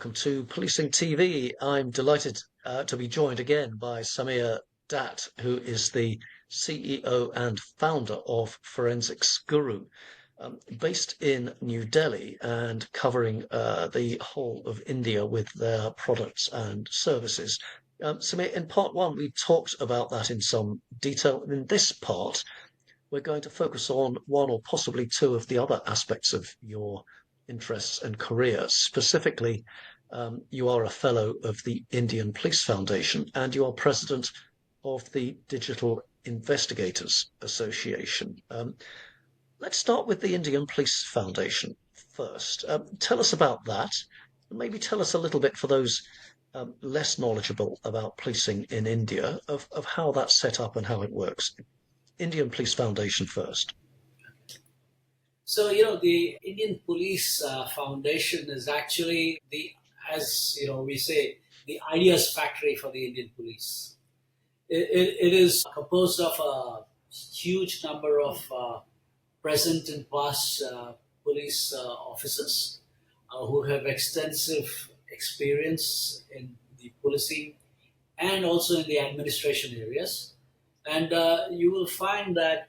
welcome to Policing TV. I'm delighted to be joined again by Samir Datt, who is the CEO and founder of Forensics Guru, based in New Delhi and covering the whole of India with their products and services. Samir, in part one, we talked about that in some detail. In this part, we're going to focus on one or possibly two of the other aspects of your interests and career. Specifically, you are a fellow of the Indian Police Foundation and you are president of the Digital Investigators Association. Let's start with the Indian Police Foundation first. Tell us about that. Maybe tell us a little bit for those less knowledgeable about policing in India of how that's set up and how it works. Indian Police Foundation first. So, the Indian Police Foundation is actually we say, the ideas factory for the Indian police. It is composed of a huge number of present and past police officers who have extensive experience in the policing and also in the administration areas. And you will find that,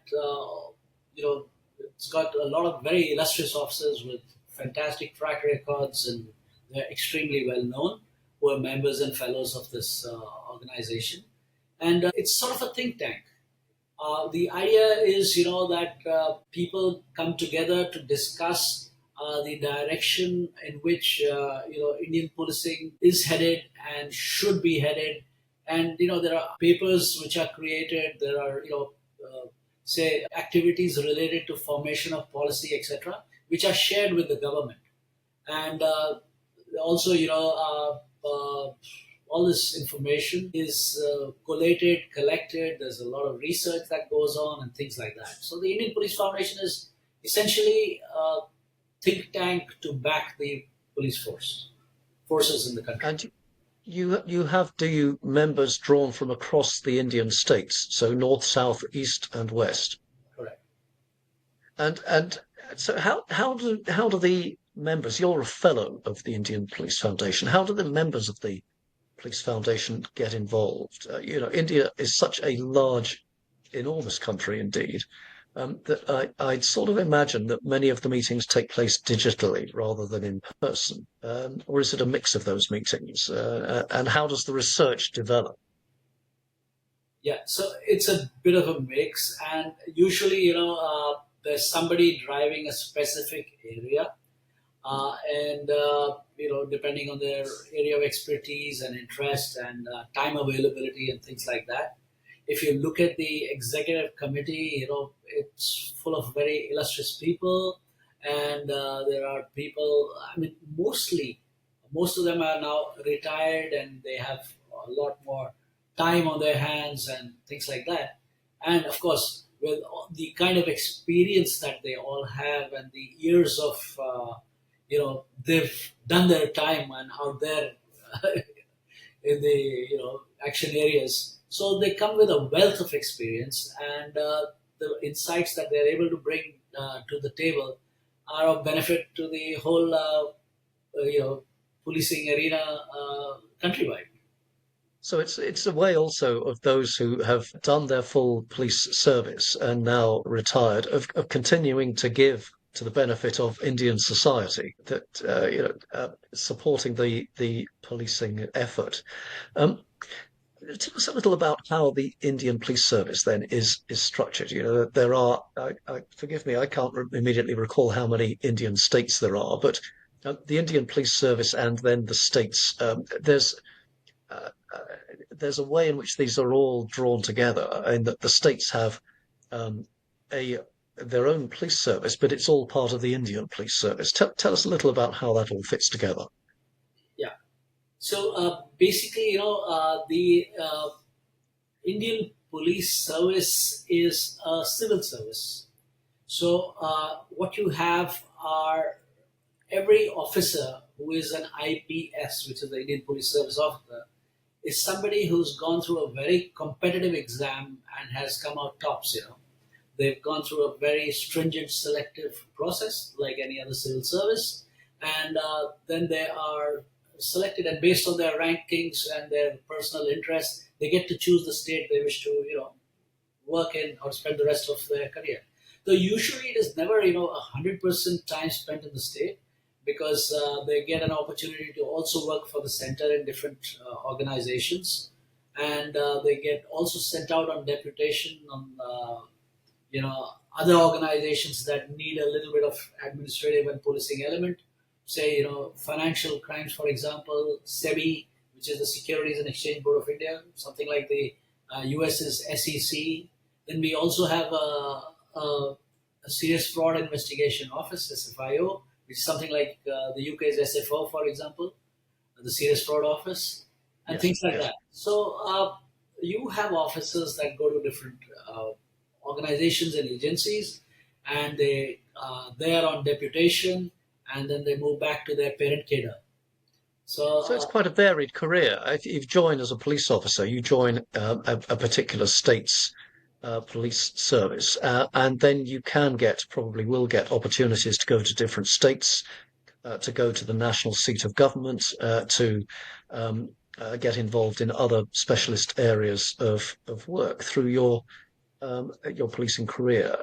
it's got a lot of very illustrious officers with fantastic track records, and they're extremely well known, who are members and fellows of this organization. And it's sort of a think tank. The idea is, that people come together to discuss the direction in which, Indian policing is headed and should be headed. And, there are papers which are created, there are, say, activities related to formation of policy, etc., which are shared with the government. And also, all this information is collated, collected. There's a lot of research that goes on and things like that. So the Indian Police Foundation is essentially a think tank to back the police forces in the country. And you have, do you, members drawn from across the Indian states, so north, south, east, and west? Correct. And so how do the members? You're a fellow of the Indian Police Foundation. How do the members of the Police Foundation get involved? India is such a large, enormous country indeed. That I'd sort of imagine that many of the meetings take place digitally rather than in person. Or is it a mix of those meetings? And how does the research develop? Yeah, so it's a bit of a mix, and usually, there's somebody driving a specific area, and depending on their area of expertise and interest and time availability and things like that. If you look at the executive committee, it's full of very illustrious people, and there are people. I mean, most of them are now retired, and they have a lot more time on their hands and things like that. And of course, with the kind of experience that they all have and the years of, they've done their time and out there in the, action areas. So they come with a wealth of experience, and the insights that they're able to bring to the table are of benefit to the whole, policing arena countrywide. So it's a way also of those who have done their full police service and now retired of continuing to give to the benefit of Indian society, that supporting the policing effort. Tell us a little about how the Indian Police Service then is structured. There are, forgive me, I can't immediately recall how many Indian states there are, but the Indian Police Service and then the states, there's a way in which these are all drawn together, in that the states have their own police service, but it's all part of the Indian Police Service. Tell us a little about how that all fits together. Yeah. So basically, the Indian Police Service is a civil service. So what you have are every officer who is an IPS, which is the Indian Police Service officer, is somebody who's gone through a very competitive exam and has come out tops. They've gone through a very stringent selective process like any other civil service, and then they are selected, and based on their rankings and their personal interests, they get to choose the state they wish to, work in or spend the rest of their career. So usually it is never, 100% time spent in the state, because they get an opportunity to also work for the center in different organizations, and they get also sent out on deputation on other organizations that need a little bit of administrative and policing element. Say, financial crimes, for example, SEBI, which is the Securities and Exchange Board of India, something like the US's SEC. Then we also have a serious fraud investigation office, SFIO, which is something like the UK's SFO, for example, the serious fraud office, and Yes, things like yes. that. So you have officers that go to different organizations and agencies, and they are on deputation, and then they move back to their parent cadre. So So it's quite a varied career. If you've joined as a police officer, you join a particular state's police service, and then you can get, probably will get opportunities to go to different states, to go to the national seat of government, to um, get involved in other specialist areas of work through your policing career.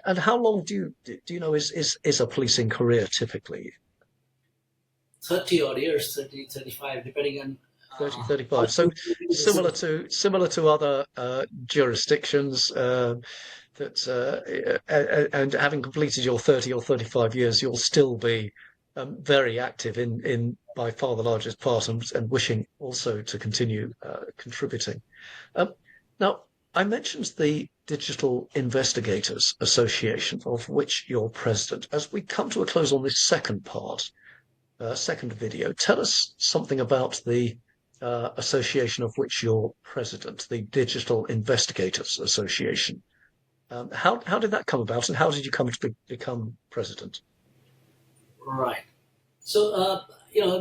And how long do you know is a policing career typically? 30 odd years, 30, 35, depending on 30, how 35. So quickly the similar civil. to other jurisdictions, that and having completed your 30 or 35 years, you'll still be very active in by far the largest part, and wishing also to continue contributing. Um, Now, I mentioned the Digital Investigators Association, of which you're president. As we come to a close on this second part, second video, tell us something about the association of which you're president, the Digital Investigators Association. How did that come about, and how did you come to become president? Right. So,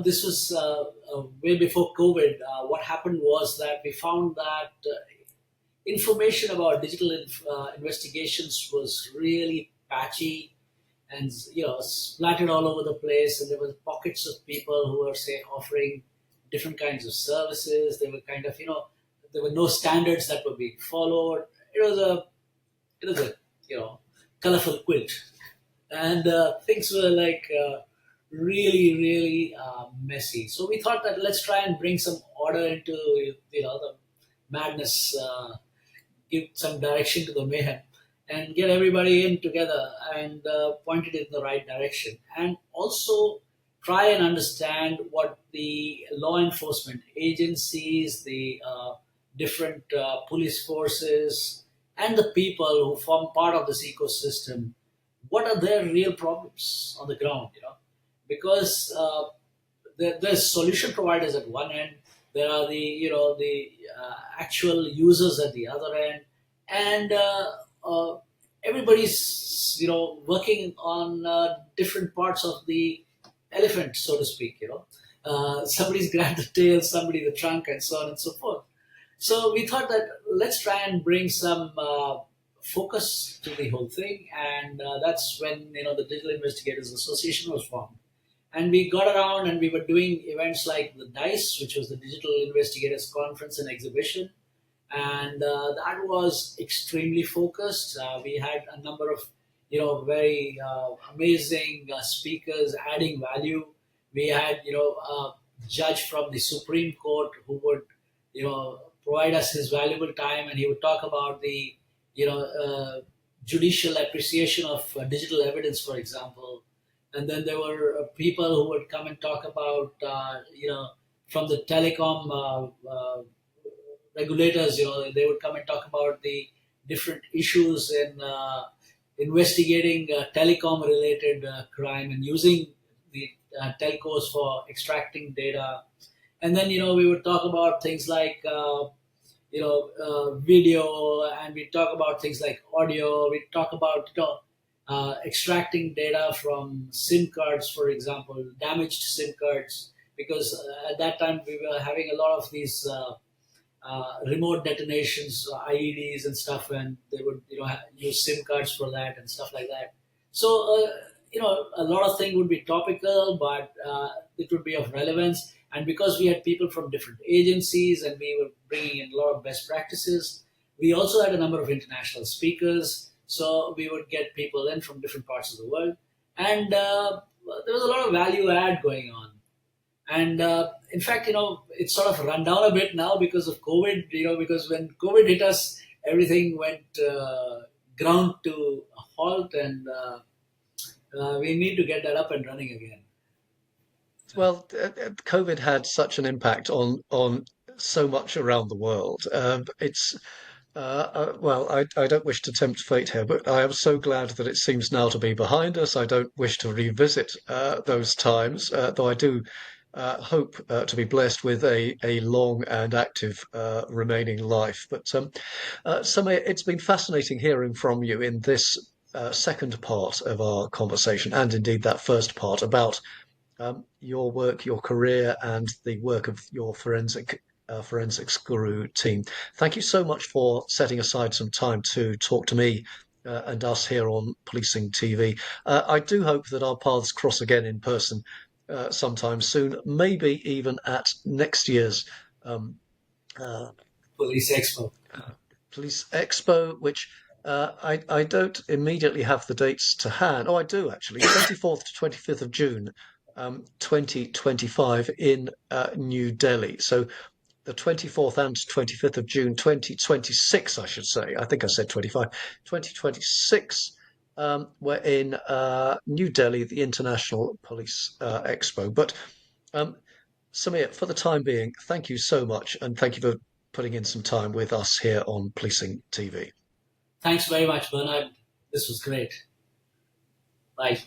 this was way before COVID. What happened was that we found that information about digital investigations was really patchy and, splattered all over the place. And there were pockets of people who were, say, offering different kinds of services. They were kind of, there were no standards that were being followed. It was a you know colorful quilt, and things were like really, really messy. So we thought that let's try and bring some order into the madness, give some direction to the mayhem, and get everybody in together and point it in the right direction, and also try and understand what the law enforcement agencies, the different police forces, and the people who form part of this ecosystem, what are their real problems on the ground, because there's solution providers at one end, there are the actual users at the other end, and everybody's working on different parts of the elephant, so to speak. Somebody's grabbed the tail, somebody the trunk, and so on and so forth. So we thought that let's try and bring some focus to the whole thing, and that's when the Digital Investigators Association was formed. And we got around and we were doing events like the DICE, which was the Digital Investigators Conference and Exhibition, and that was extremely focused. We had a number of very amazing speakers adding value. We had a judge from the Supreme Court who would provide us his valuable time, and he would talk about the judicial appreciation of digital evidence, for example. And then there were people who would come and talk about from the telecom regulators. They would come and talk about the different issues in investigating telecom related crime and using the telcos for extracting data. And then we would talk about things like video, and we talk about things like audio. We talk about extracting data from SIM cards, for example, damaged SIM cards, because at that time we were having a lot of these remote detonations, IEDs and stuff, and they would use SIM cards for that and stuff like that. So a lot of things would be topical, but it would be of relevance. And because we had people from different agencies and we were bringing in a lot of best practices, we also had a number of international speakers. So we would get people in from different parts of the world. And there was a lot of value add going on. And in fact, it's sort of run down a bit now because of COVID, because when COVID hit us, everything went ground to a halt, and we need to get that up and running again. Well, COVID had such an impact on so much around the world. It's well, I don't wish to tempt fate here, but I am so glad that it seems now to be behind us. I don't wish to revisit those times, though I do hope to be blessed with a long and active remaining life. But Samir, it's been fascinating hearing from you in this second part of our conversation, and indeed that first part about your work, your career, and the work of your forensics guru team. Thank you so much for setting aside some time to talk to me and us here on Policing TV. I do hope that our paths cross again in person sometime soon, maybe even at next year's um, uh, Police Expo. Police Expo, which I don't immediately have the dates to hand. Oh, I do actually. 24th to 25th of June, 2025 in New Delhi. So the 24th and 25th of June, 2026, I should say. I think I said 25. 2026. We're in New Delhi, the International Police Expo. But um, Samir, for the time being, thank you so much, and thank you for putting in some time with us here on Policing TV. Thanks very much, Bernard. This was great. Bye.